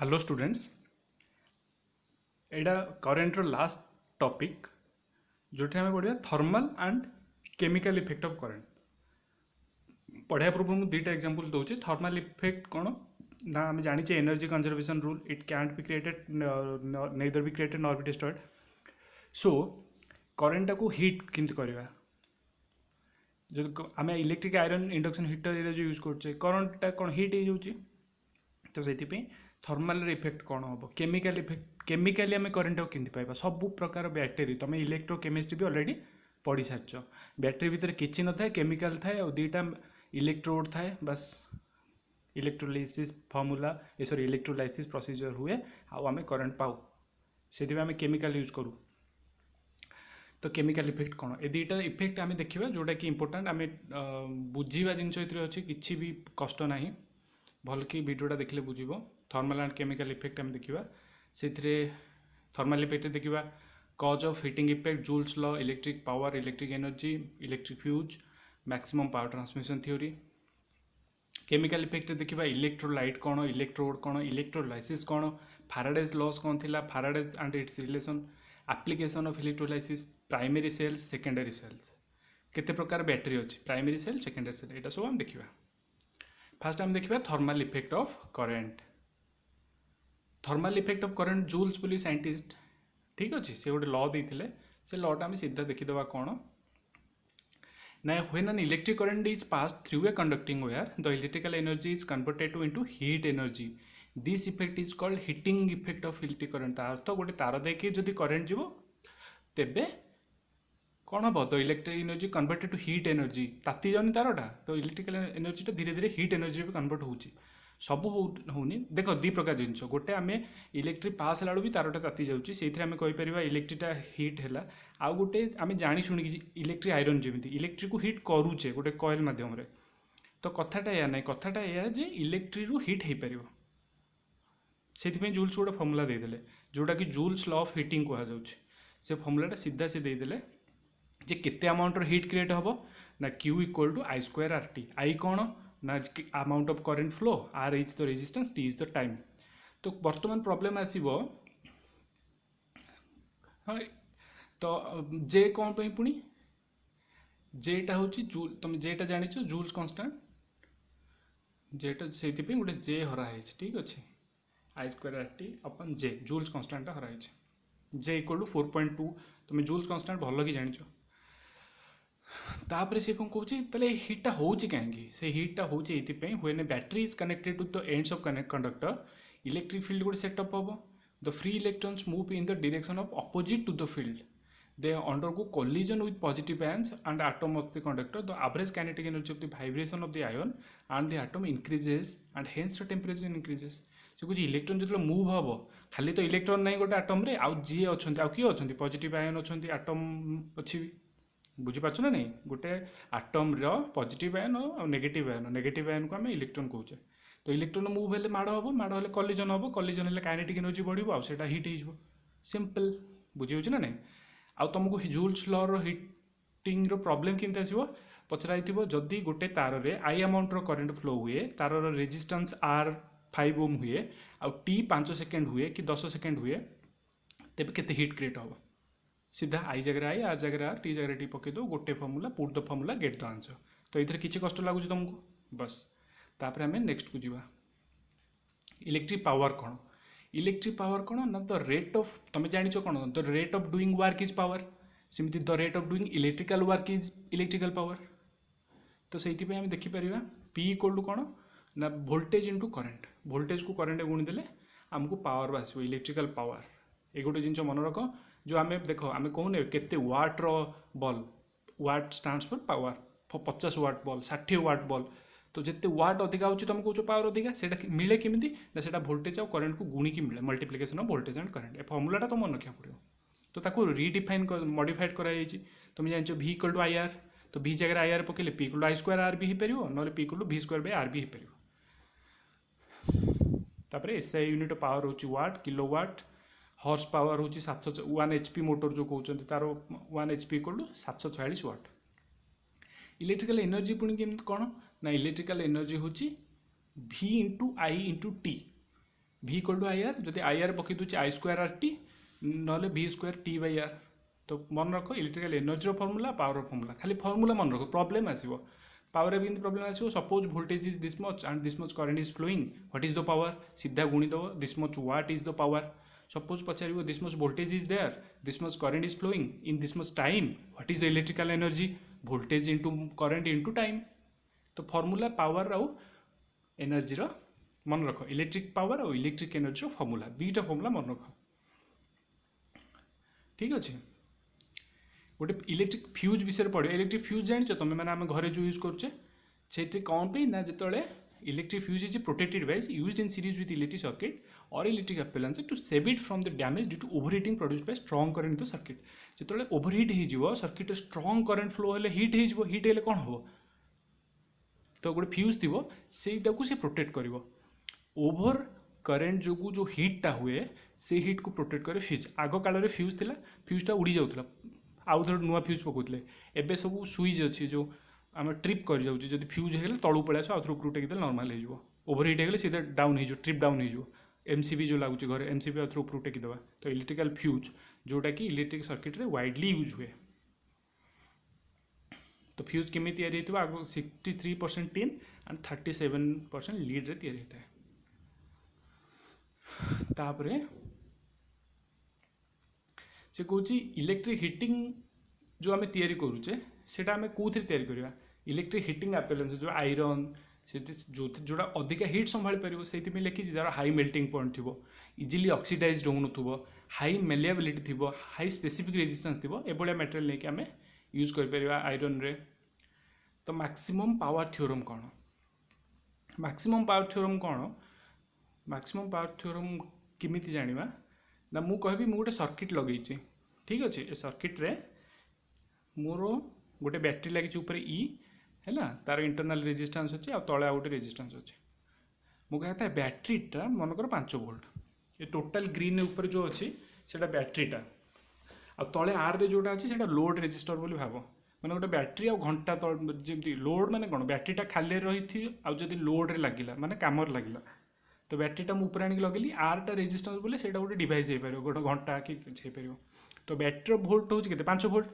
Hello students, एटा current last topic जोटी आम पढ़ा thermal and chemical effect of current. पढ़ा पूर्व मुझे दुईटा एग्जांपल दूसरी। थर्मल इफेक्ट कौन ना आम जानी energy conservation rule, it can't be created neither be created nor be destroyed. So करेन्टा को हिट केमती करवा, जो आम इलेक्ट्रिक आयरन इंडक्शन हिटर जो यूज करछे करेन्टा कौन हिट हो जाऊँगी। तो से थर्माल इफेक्ट कौन हम, केमिकल इफेक्ट केमिकाली आम करेन्ट को केमती पाइबा। सब प्रकार बैटेरी तुम इलेक्ट्रोकेमिस्ट्री भी अलरेडी पढ़ी सारी। बैटेरी भितर किसी न थाए, केमिकल थाए और दुईटा इलेक्ट्रोड थाए। बस इलेक्ट्रोलाइसिस फॉर्मूला ये सॉरी इलेक्ट्रोलाइसिस प्रोसीजर हुए आम करेन्ट पाऊ, से आम केमिकल यूज करूँ। तो केमिकल इफेक्ट कौन, ये दुईटा इफेक्ट आम देखा जोटा कि इंपोर्टाट आम बुझा जिनस अच्छी किसी भी कष्ट ना, भल कि वीडियोटा देखले बुझिबो। थर्मल एंड केमिकल इफेक्ट आम देखा से थर्मल इफेक्ट देखा cause of heating effect, Joule's law, electric power, electric energy, electric fuse, maximum power transmission theory. Chemical effect देखा इलेक्ट्रोलाइट कौन, इलेक्ट्रोड कौन, इलेक्ट्रोलाइसिस कौन, फाराडेज लॉस कौन थिला, Faraday's and its relation, application of electrolysis, primary cells, secondary cells, केते प्रकार battery अच्छी, primary cell, secondary cell, यहाँ सब आम देखा। फास्ट आम देखा thermal effect of current. Thermal effect of current Joule's बोली साइंटिस्ट ठीक अच्छे से गोटे लॉ देते, से लॉटा आम सीधा देखीदे कौन ना, when an electric current is pass through a conducting wire the electrical energy is converted to into heat energy. This effect is called heating effect of electric current. तार तो गोटे तार देखिए जदि करंट जीव तेबे कौन हम, तो electric energy converted to heat energy, ताती जानी तारटा, तो इलेक्ट्रिकल एनर्जीटा धीरे धीरे हीट एनर्जी भी कन्वर्ट होची। सब होनी देख दी प्रकार जिन गोटे आम इलेक्ट्रिक पास है भी तारटा ताती जाऊँगी, से आम कहीपर इलेक्ट्रिकटा हिट है। आउ गोटे आम जानी शुणी इलेक्ट्रिक आयरन जमी इलेक्ट्रिक को हिट करुचे गोटे कॉइल मध्यम। तो कथाटा या ना, कथाटा या जे इलेक्ट्रिक रु हिट हो पार, से जूल्स गोटे फर्मूला देदेले जोटा कि जूल्स लॉ ऑफ हीटिंग कहुच्छे। से फर्मूलाटा सीधा से देदेले जे केते अमाउंटर हिट क्रिएट हम ना Q equal to I square R T. I कौन ना amount of current flow, R is the resistance, T is the time. तो बर्तमान प्रॉब्लम आसीबो हाँ, तो जे कौन पे पुणी जेटा हूँ जूल, तुम जेटा जान जूल्स कन्स्टांट, जेटा से गोटे जे हराई ठीक अच्छे, आई स्क्वायर आर टी अपन जे जूल्स कन्स्टांटा हराई जे इक्वल टू 4.2। तुम जूल्स कन्स्टांट भल कि जान। तापर से कौन कहते हिटा हो कहीं, से हिटा हो when battery is connected to the ends of conductor electric field गोटे सेटअप हम। The free electrons move in the direction of opposite to the field, they undergo collision with positive ions and atom of the conductor. The average kinetic energy of the vibration of the ion and the atom increases and hence the temperature increases. से कुछ electron जो move हम, खाली तो electron नहीं गोटे atom रे, आउ जी अच्छा किए अच्छा पॉजिटिव आयन अच्छा आटम अच्छी भी बुझीपार ना नहीं, गोटे आटम पॉजिटिव आयन और नेगेटिव आयन को आम इलेक्ट्रॉन कहचे। तो इलेक्ट्रॉन मूव हेल्ले माड़ हम, माड़ हेल्ले कॉलिजन हम, कॉलिजन हेल्ले काइनेटिक एनर्जी बढ़िबो आउ सेटा हिट हो सिंपल। बुझी होछि ना नहीं। आउ तुमको जूल्स लॉ रो हिटिंग रो प्रॉब्लम केमती आसीबो पचराई थिबो, जदि गोटे तार रे आई अमाउंट रो करंट फ्लो हुए, तार रो रेजिस्टेंस आर 5 ओम हुए आउ टी 5 सेकेंड हुए कि 10 सेकेंड हुए, तेबे केते हिट क्रिएट हो। सीधा आई जगह आई, आर जगह आर, टी जगह टी पकई दो, गोटे formula, put the formula, get the answer. तो ये किसी कष्ट लगुच तुमको बस। तापर आम नेक्स्ट को जीवा इलेक्ट्रिक पावर कौन। इलेक्ट्रिक पावर कौन ना द रेट ऑफ, तुम जान कौन the rate of doing work is power, सेमती the rate of doing electrical work is electrical power. तो से आम देखिपर पी इक्वल टू कौन ना वोल्टेज इंटू करेंट, वोल्टेज को करेंट गुणीदेले आमको पावर बास इलेक्ट्रिकल पावर। ये गोटे जिन मन रख, जो आम देख आम कहूने केते वाट रो बल, वाट स्टैंड्स फॉर पावर, 50 वाट बल, 60 वाट बल। तो जिते वाट अधिका हो तुम कौच पावर अधिका, से मिले केमी ना, से वोल्टेज और करेंट को गुणिकी मिले, multiplication of voltage and current. ए फर्मूलाटा तो मन रखा पड़ो। तो ताको रिडिफाइन मॉडिफाइड कराई, तुम जान भी इक्वल टू आई आर, तो भी जगह आई आर पकड़े P equal to I square R भी हो पार, ना P equal to V square by R भी हो पार। तापर एसआई यूनिट पावर हो watt, kilo watt, horse power हूँ 700, 1 HP मोटर जो कहते तार 1 HP equal to 746 watt. Electrical energy पुणी केमती कौन ना, इलेक्ट्रिकल एनर्जी हूँ V into I into T. V equal to I R जब आई आर पकई दूसरी आई स्क्वायर आर टी ना V square T by R. तो मन रख electrical energy formula power formula खाली फर्मूला मन रख प्रोब्लेम आसो पावर भी प्रोब्लेम आसो suppose voltage is this much and this much current is flowing what is the power सीधा गुणीदेव this much watt is the power. Suppose पचार this much voltage is there this much current is flowing in this much time what is the electrical energy voltage into current into time. तो formula power आउ energy मन रख electric power और electric energy formula दुईटा formula मन रख ठीक अच्छे। गोटे इलेक्ट्रिक फ्यूज विषय पढ़ो इलेक्ट्रिक फ्यूज जान तुम मैंने आम घर जो यूज करुचे से कौन पे ना जो electric fuse is protected device used in series with electric circuit और electric appliances to save it from the damage due to overheating produced by strong current in the circuit. जो ओवरहीट हो circuit strong current flow हेले heat हो heat हेले कौन हम तो गोटे फ्यूज थी सेटा को सी प्रोटेक्ट कर ओभर करेन्ट जो जो हिटा हुए से हिट को प्रोटेक्ट करे फ्यूज। आग काल फ्यूज था फ्यूजटा उड़ी जाऊला आउ थे नुआ फ्यूज पकाउले एवं सब सुइच अच्छी जो आम ट्रिप कर जाऊँ जब फ्यूज हो तलू पड़े आस आउ थे उपरू टेकदे नॉर्मल हो ओवरहीट हो सीधा डाउन हो ट्रिप डाउन हो एमसीबी जो लगुच घर एमसीबी आउ थे उपरू टेकदेवा। तो इलेक्ट्रिकल फ्यूज जोटा कि इलेक्ट्रिक सर्किट रे वाइडली यूज हुए। तो फ्यूज केमी तैयारी होता है 63% टिन एंड 37% लीड रे तैयारी होता है। तापरे से कौच इलेक्ट्रिक हिटिंग जो आम तैयारी करुचे सेटा आम कौन तैयारी करवा इलेक्ट्रिक हिटिंग एप्लायंसेस जो आयरन से जोड़ा अधिका हिट संभाली पार से लिखी जार हाई मेल्टिंग पॉइंट थी इजिली ऑक्सीडाइज्ड हो हाई मेलिएबिलिटी थी हाई स्पेसिफिक रेजिस्टेंस थी एभलिया मटेरियल लेकिन आम यूज कर आयरन रे। तो मैक्सिमम पावर थ्योरम कौन मैक्सिमम पावर थ्योरम कौन मैक्सिमम पावर थ्योरम किमिति जानिबा ना मु कहबी मु गोटे सर्किट लगे ठीक अच्छे ए सर्किट रे मोर गोटे बैटेरी लगी ऊपर ई है तार इंटरनल रेजिस्टेंस अच्छे तले आ गोटे रेजिस्टेंस अच्छे मु कहता है बैटेरीटा मनकर 5 वोल्ट ये टोटाल ग्रीन ऊपर जो अच्छी से बैटेरीटा आ तले आर रे जोटा अच्छी से लोड रेजिस्टर बोली भाव मैंने गोटे बैटेरी आ घंटा जमी लोड माने कौन बैटेरीटा खाली रही थी आदि लोड रे लगिला माने कामर लगिला तो बैटेरीटा मुझे आनिक लगेली आरटा रेजिस्टेंस बोले से गोटे डिवाइस हो पार गोटे घंटा कि हो तो बैटेरी भोल्ट हूँ के 5 वोल्ट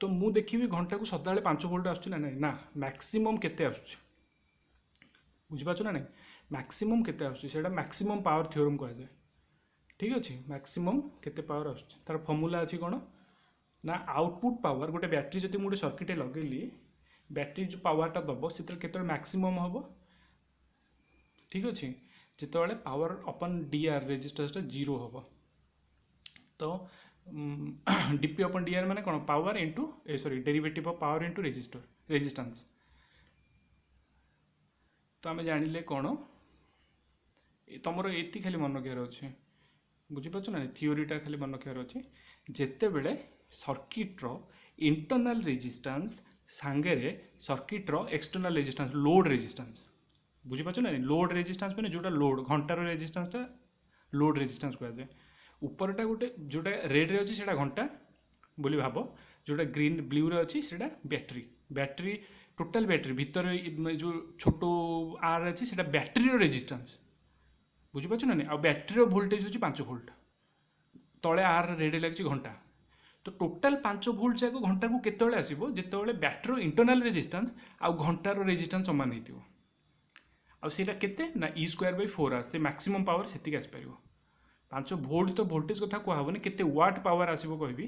तो मु देखी घंटा को सदा 5 वोल्ट आसूँ ना मैक्सिमम केते आसूँ बुझीपार ना ना मैक्सिमम केते आसूँ मैक्सिमम पावर थ्योरम कहुए ठीक अच्छे मैक्सिमम केते पावर आसूँ तार फर्मूला अच्छी कौन ना आउटपुट पावर गोटे बैटेरी जब मुझे सर्किट लगेली बैटेरी जो पावरटा दब से मैक्सिमम हम ठीक अच्छे जिते पावर अपन डी आर रेजिस्टेंस जीरो हम तो डीपी अपन डी आर माने कौन power into sorry derivative of power into resistance. तो आम जानिले कौन तुम ये खाली मन रखार अच्छे बुझीपार ना थ्योरीटा खाली मन रखार अच्छे जिते बड़े सर्किट्र इंटरनल रेजिस्टेंस सांगे सर्किट्र एक्सटर्नल रेजिस्टेंस लोड रेजिस्टेंस बुझीपार ना लोड रेजिस्टेंस मैंने जोटा लोड घंटार रेजिस्टेंसटा लोड रेजिस्टेंस कहुए उपरटा गोटे जोटा रेड रे अच्छी से घंटा बोली भाव जोटा ग्रीन ब्लू रे अच्छी से बैटेरी बैटेरी टोटाल बैटेरी भीतर जो छोट आर अच्छी से बैटेरी रेजिस्टेंस बुझीपार ना आ बैटेरी वोल्टेज हूँ 5 वोल्ट तले आर रेड लगी घंटा तो टोटाल 5 वोल्ट जाक घंटा को केतले आसो जिते बैटेरी इंटरनल रेजिस्टेंस आ घंटार रेजिस्टेंस सामान हो आईटा केते ना ई स्क्वायर बाई 4 आर से मैक्सिमम पावर से आसपार 5 वोल्ट तो वोल्टेज कथा कहबनी केते वाट पावर आसो कहबी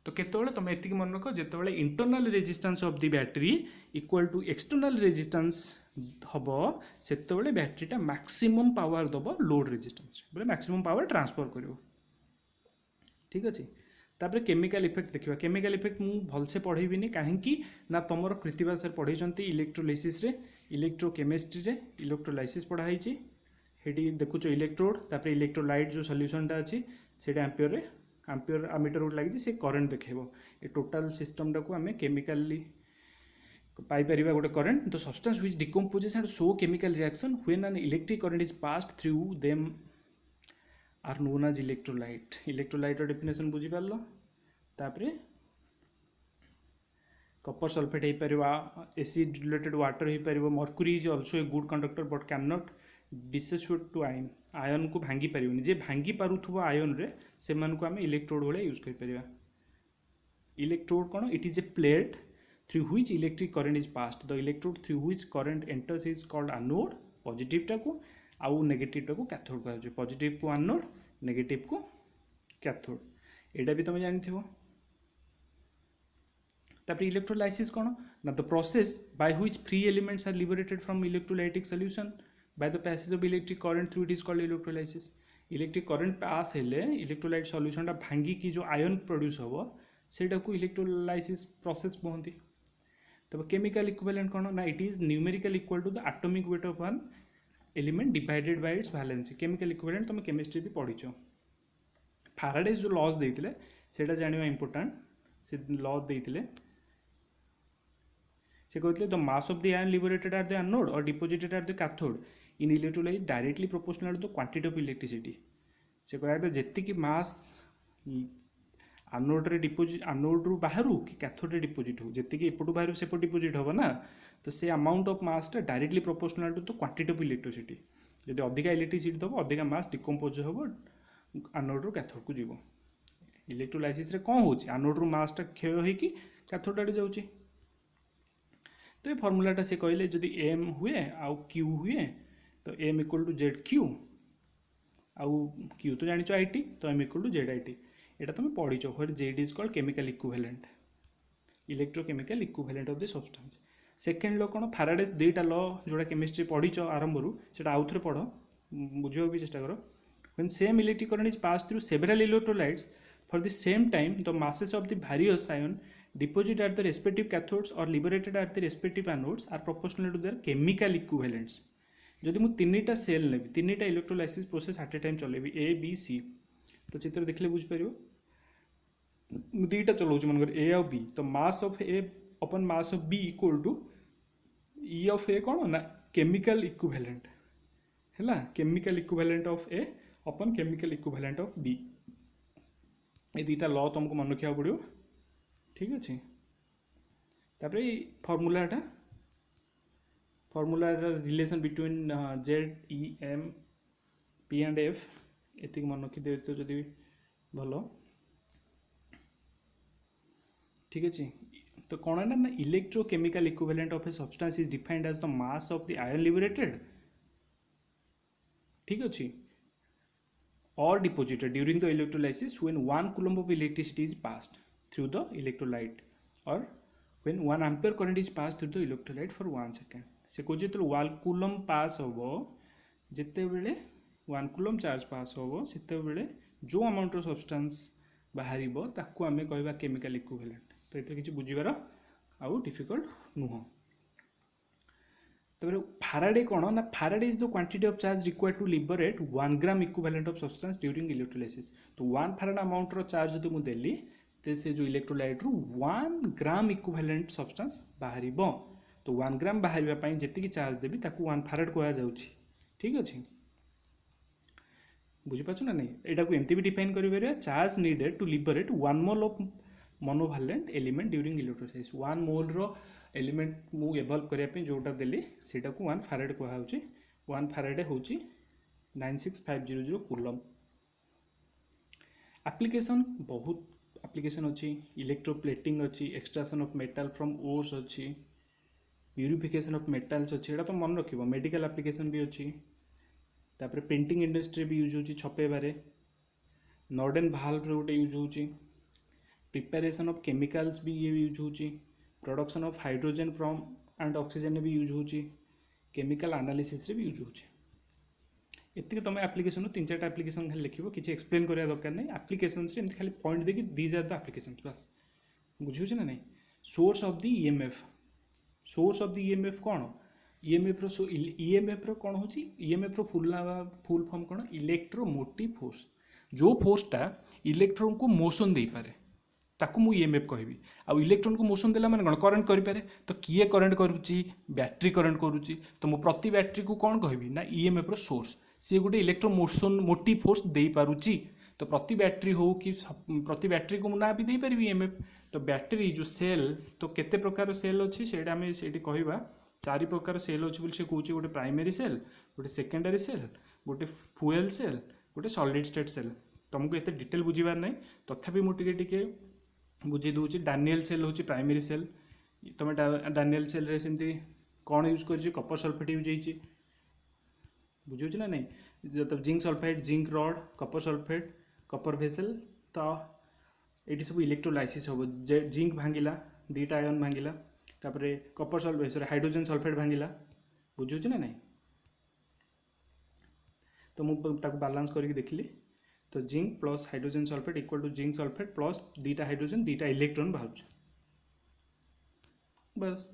तो केतले तुम एति मन रख जिते internal resistance of the battery equal to external resistance हम से बैटेरीटा मैक्सिमम पावर दब लोड रेजिस्टेंस बोले मैक्सिमम पावर ट्रांसफर कर ठीक अच्छे। तापर केमिकल इफेक्ट देखा केमिकल इफेक्ट मु भलसे पढ़ेबी कहीं ना तुम कृतिबा सर पढ़ाई इलेक्ट्रोलाइसिस रे इलेक्ट्रोकेमिस्ट्री रे इलेक्ट्रोलाइसिस पढ़ाई हेटी देखुच इलेक्ट्रोड तापर इलेक्ट्रोलाइट जो सॉल्यूशनटा अच्छी से एम्पियर आमीटर गोटे लगी से करेन्ट देखेबो ये टोटाल सिस्टमटा को आम केमिकाली पाइपर गोटे current the substance which decomposes and show chemical reaction when an electric current is passed through them are known as electrolyte electrolyte definition बुझी पार तापरे कपर सल्फेट हो पार एसिड रिलेटेड वाटर हो पार mercury is also a good conductor but can not dissociate to ion ion को भांगी पारिबनी जे भांगी पारुथबो ion रे सेमान को आम इलेक्ट्रोड भलिया यूज कर परिबा इलेक्ट्रोड कौन it is a plate through which electric current is passed the electrode through which current enters is called anode positive टा को आउ नेगेटिव टा को कैथोड कहा जाय पॉजिटिव को एनोड नेगेटिव को कैथोड एटा भी तुम जानिथिबो तापर इलेक्ट्रोलाइसिस कौन ना the process by which free elements are liberated from electrolytic solution by the passage of electric current through it is called electrolysis electric current pass हेले इलेक्ट्रोलाइट सॉल्यूशन टा भांगी की जो आयन प्रोड्यूस होबो सेटा को इलेक्ट्रोलाइसिस प्रोसेस कहते तब केमिकल इक्विवेलेंट कौन ना it is numerical equal to the atomic weight of one element divided by its valency chemical equivalent तुम केमिस्ट्री भी पढ़ीच फाराडेज जो लॉज देते सेटा जानवा इंपोर्टेंट से लॉ देते से कहते the mass of the ion liberated at the anode और deposited at the cathode in electrolyte directly proportional to the quantity of electricity से कहते जेतिकी मास एनोड रे डिपोजिट एनोड रु बाहर कि कैथोड रे डिपोजिट हो जेतिकी एपटू बाहर सेपट डिपोजिट होबो ना तो से अमाउंट ऑफ मास टा directly proportional to the quantity of electricity जदि अधिका इलेक्ट्रिसिटी दबो अधिका मास डिकम्पोज होबो एनोड रु कैथोड को जीवो इलेक्ट्रोलाइसिस रे कोन होची एनोड रु मास टा क्षय होई कि कैथोड आडे जाउची तो ये फॉर्मूलाटा से कहले जदि एम हुए आउ क्यू हुए तो M equal to Z Q आउ क्यू तो जानिचो आईटी तो M equal to Z I T एटा तुम पढ़ीच where Z is called chemical equivalent electrochemical equivalent of the substance second law कौन फाराडेज दुईटा लॉ जोड़ा केमिस्ट्री पढ़ीच आरंभ से आउ थे पढ़ बुझे भी चेष्टा कर when same electric current is passed through several electrolytes for the same time the masses of the various ion deposited at the respective cathodes or liberated at the respective anodes are proportional to their chemical equivalents जदि मु तीनटा cell नेबी तीनटा electrolysis process at a time चलेबी A B C तो चित्र देखले बुझ पारिबो दुईटा चलाऊँ मनकर ए आउ बी तो मास ऑफ ए अपन mass of B equal to E of A कौन ना केमिकल इक्विवेलेंट है केमिकल इक्विवेलेंट ऑफ ए अपन केमिकल इक्विवेलेंट ऑफ बी ये दुईटा लॉ तुमको मन रखा पड़ो ठीक अच्छे तापर फॉर्मूलाटा formula relation between Z E M P and F एति मन रखिदे तो जदि भल ठीक अच्छे तो कौन है ना electrochemical equivalent of a substance is defined as the mass of the ion liberated ठीक अच्छे or deposited during the electrolysis when 1 coulomb of electricity is passed through the electrolyte or when 1 ampere current is passed through the electrolyte for 1 second से को जेते 1 coulomb पास होबो जेते बेले 1 coulomb charge पास होबो सेते बेले जो अमाउंट ऑफ सब्सटेंस बाहरिबो ताकू आमे कहबा केमिकल इक्विवेलेंट तो एते किछि बुझिबार आउ डिफिकल्ट नुह तब फाराडे कौन ना Faraday is the quantity of charge required to liberate 1 gram equivalent of substance during electrolysis तो 1 फाराड अमाउंट रो चार्ज जो मुझे देली तो से जो इलेक्ट्रोलाइट रु 1 ग्राम इक्विवेलेंट सब्सटेंस बाहर तो 1 ग्राम बाहर जी चार्ज देवी ताकू 1 फाराड कह जाऊँगी ठीक अच्छे बुझीपार ना नहीं यहाँ को एमती भी डिफाइन कर charge needed to liberate 1 mole of monovalent element during electrolysis 1 mole रो एलिमेंट मु एवल्व करने जोटा देली सेटा को 1 फाराड कहुच्छे 1 फाराड हूँ 96500 कूलम एप्लिकेशन बहुत एप्लिकेशन अच्छी इलेक्ट्रोप्लेटिंग अच्छी एक्सट्राक्शन ऑफ मेटल फ्रॉम ओर्स अच्छी प्यूरिफिकेशन ऑफ मेटल्स अच्छी यहाँ तो मन रख मेडिकल एप्लिकेशन भी अच्छी तापर प्रिंटिंग इंडस्ट्री भी यूज होची छपेबारे नॉर्डन भाल्व गोटे यूज होची प्रिपेरेशन ऑफ केमिकल्स भी ये यूज होची production of hydrogen from and oxygen भी यूज होची केमिकल एनालिसिस रे भी यूज होची एतिक तुम एप्लिकेशन 3-4 एप्लिकेशन खाली लिखिबो किछि एक्सप्लेन करिया दरकार नहीं एप्लिकेशन से एमति खाली पॉइंट देकी दीज आर द एप्लिकेशंस बस बुझियो छै ना नहीं source of the EMF source of the EMF कौन ईएमएफ रो कौन होची ईएमएफ रो फुल फॉर्म कौन इलेक्ट्रोमोटिव फोर्स जो फोर्सटा इलेक्ट्रॉन को मोशन दे पारे ताकू मु ईएमएफ कहबी आ इलेक्ट्रॉन को मोशन देला माने कौन करंट करि पारे तो किए करंट करूची बैटरी करंट करूची तो मु प्रति बैटरी को कौन कहबी ना ईएमएफ रो सोर्स सी गोटे इलेक्ट्रो मोशन मोटिव फोर्स दे पारुची तो प्रति बैटरी हो कि प्रति बैटरी को ना भी दे पारि ईएमएफ तो बैटरी जो सेल तो केते प्रकार सेल अच्छी से आम से कहवा चारि प्रकार सेल अच्छे बोली से कौच गोटे प्राइमरी सेल, गोटे सेकेंडरी सेल, गोटे फ्यूएल सेल, गोटे सॉलिड स्टेट सेल। तुमको एत डिटेल बुझीबार नहीं, तथापि मुझे टिके बुझे दूसरी। डानियल सेल हूँ प्राइमरी सेल। तुम डानियल सेल रे सेमती कौन यूज कर कपर सल्फेट यूज होती बुझे ना नहीं, तो zinc sulphide, zinc rod, copper sulphate, copper vessel. तो ये सब इलेक्ट्रोलाइसिस हम, जिंक भांगिला दीटा आयन भांगिला, तापर copper sulphate sorry hydrogen sulphate भांगिला बुझे ना नहीं। तो मुझे बालांस करके देखिली, तो zinc plus hydrogen sulphate equal to zinc sulphate plus दीटा हाइड्रोजन दीटा इलेक्ट्रॉन बाहर बस।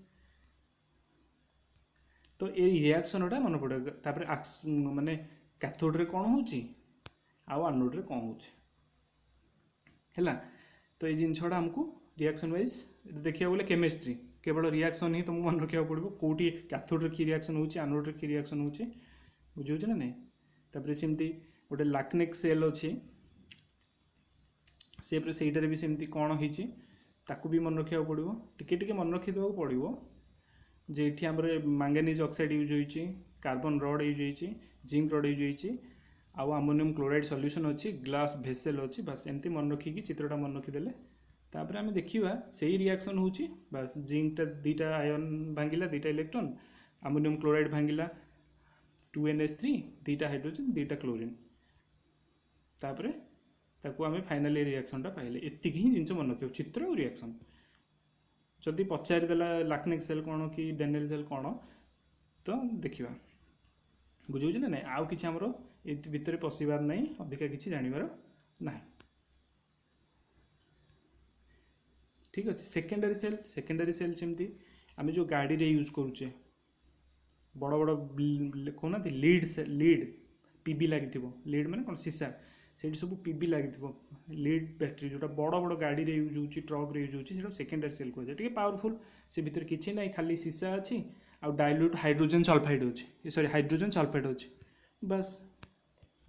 तो ये रिएक्शनटा मन पड़े। तापर माने कैथोड रे कौन होची आउ एनोड रे कौन होची हैला। तो ये जिनछटा हमको रिएक्शन वाइज देखिया बोले केमिस्ट्री केवल रिएक्शन ही तुमको मन रखा पड़ो, कौटी कैथोड रे की रिएक्शन होची एनोड रे की रिएक्शन होची बुझे ना नहीं। तापर सेमती गोटे लाक्निक सेल अच्छी सेटारे भी सेमती कौन होची ताकू भी मन रखा पड़ो, टिके मन रखीदे पड़ो। जे ये आम मैंगनीज ऑक्साइड यूज होती, कार्बन रड यूज होती, जिंक रड यूज होती, आउ अमोनियम क्लोराइड सॉल्यूशन अच्छी, ग्लास भेसेल अच्छी। बस एमती मन रखिकी चित्रटा मन रखीदे तापर आम देखा से रिएक्शन होची। बस जिंकटा दीटा आयन भांगिला दीटा इलेक्ट्रॉन, अमोनियम क्लोराइड भांगिला 2NH3 दीटा हाइड्रोजन दीटा क्लोरीन, तापर ताकू आम फाइनल रिएक्शनटा पाइले। एतिक ही जिन मन रख चित्र और रिएक्शन। जदि पचारिदेला लाक्निक सेल कौन कि डानियल सेल कौन तो देखा बुझे ना नहीं। आउ कि आमर ये भितर पशिबार नहीं, अधिका किसी जानवर ना। ठीक अच्छे। सेकेंडरी सेल सेमती आम जो गाड़ी रे यूज करुचे बड़ बड़ कहना लीड पीबी लगी, लीड माने कौन सीसा से सब पीबी लगी, लीड बैटेरी जोटा बड़ बड़ गाड़ी रे यूज होची, ट्रक रे यूज होची, सेकेंडरी सेल कहुए टे पावरफुल। से भितर किसी ना खाली सीसा अच्छी आउ डाइल्यूट हाइड्रोजन सल्फाइड अच्छी सॉरी हाइड्रोजन सल्फेट अच्छी। बस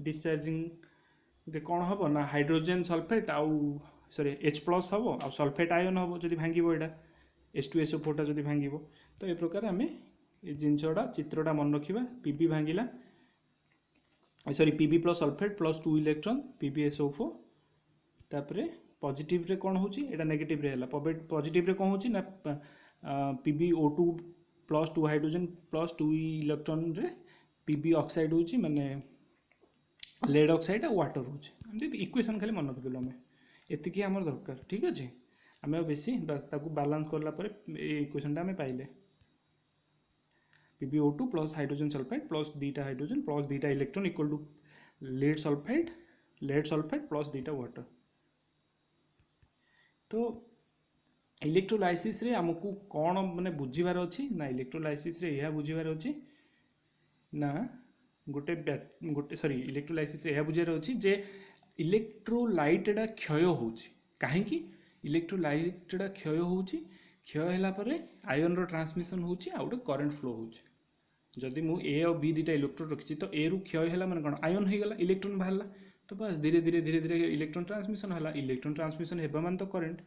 डिस्चार्जिंग कौन हम ना हाइड्रोजन सल्फेट आउ सॉरी H+ हम आउ सल्फेट आयन हम जब भांग यहाँ H2SO4 जब भांग। तो ये प्रकार आम ये जिनटा चित्रटा मन रखा। पीबी भांगिला sorry PB plus sulphate plus 2 electron PbSO4। तापर पॉजिटिव रे कौन होची एटा नेगेटिव रे हला, पॉजिटिव रे कौन होची ना PbO2 plus 2 hydrogen plus 2 electron रे पीबी ऑक्साइड होची माने लेड ऑक्साइड और वाटर होची। एमती इक्वेशन खाली मन रखिदेलु आम, एतिकी हमर दरकार। ठीक अच्छे। आम बेसी बस ताकू बालांस करला परे इक्वेशनटा आम पाइले PbO2 plus hydrogen sulphide plus दीटा हाइड्रोजन प्लस दीटा electron equal to lead sulphide plus दीटा वाटर। तो इलेक्ट्रोलाइसिस रे आमको कौन माने बुझीबार अच्छी ना, इलेक्ट्रोलाइसिस रे यह बुझीबार अच्छी ना गोटे सॉरी इलेक्ट्रोलाइसिस रे यह बुझार अच्छी जे इलेक्ट्रोलाइटा क्षय होची। कहीं इलेक्ट्रोलाइटा क्षय होची, क्षय होला परे आयन रो ट्रांसमिशन होची आ गोटे करंट फ्लो होची। जदि मु ए और बी दुटा इलेक्ट्रोड रखी तो ए रु क्षय है मैंने कौन आयन हो गला, इलेक्ट्रॉन बाहर। तो बस धीरे धीरे इलेक्ट्रॉन ट्रांसमिशन है, इलेक्ट्रॉन ट्रांसमिशन है मान तो करंट।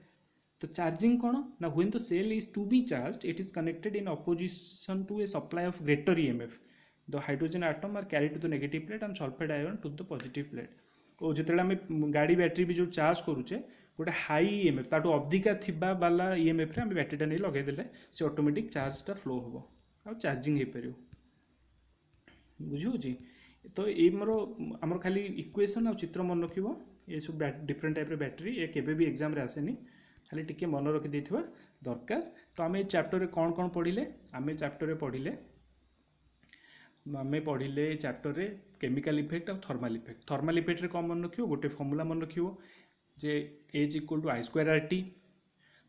तो चार्जिंग कौन ना when the cell is to be charged it is connected in opposition to a supply of greater EMF the hydrogen atom are carry to the negative plate and sulphate ion to the positive plate. और जिते आम गाड़ी battery भी जो charge करुचे गोटे high EMF ताठू अधिका थिबा वाला EMF रे आम बैटेरीटा नहीं लगेदेले से ऑटोमेटिक चार्जटा फ्लो हम आ चार्जिंग हो पार बुझी। तो ये मोर आमर खाली इक्वेशन और चित्र मन रखिबो। ये सब डिफरेंट टाइप बैटेरी ये केबे भी एग्जाम रे आसेनी, खाली टिके मन रखी देथिबा दरकार। तो आम चैप्टर रे कौन कौन पढ़िले, आम चैप्टर रे पढ़िले चैप्टर रे केमिकल इफेक्ट और थर्मल इफेक्ट। थर्मल इफेक्ट रे कौन मन रखिबो गोटे फॉर्मूला मन रखिबो जे H = I²RT।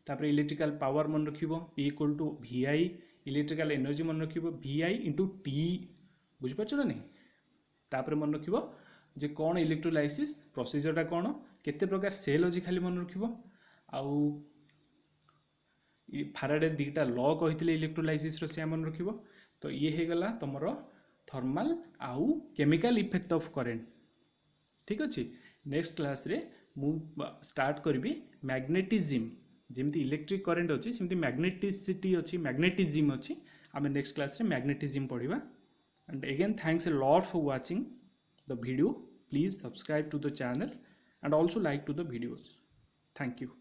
तापर इलेक्ट्रिकल पावर मन रखिबो P = VI, इलेक्ट्रिकल एनर्जी मन रखिबो VI × T बुझिपारछ ना नहीं। तापर मन रखिबो जे कौन इलेक्ट्रोलाइसिस प्रोसीजरटा कौन केते प्रकार सेल अछि खाली मन रखिबो। आउ फाराडे दीटा लॉ कहितले इलेक्ट्रोलाइसिस रो से मन रखिबो। तो ये हे गला तमरो थर्मल आउ केमिकल इफेक्ट ऑफ करंट। ठीक अच्छे। नेक्स्ट क्लास रे मु स्टार्ट करी मैग्नेटिज्म, जमी इलेक्ट्रिक करंट अच्छी सेमती मैग्नेटिसिटी अच्छी मैग्नेटिज्म अच्छी आम नेक्स्ट क्लास रे मैग्नेटिज्म पढ़ा and again thanks a lot for watching the video please subscribe to the channel and also like to the videos. Thank you.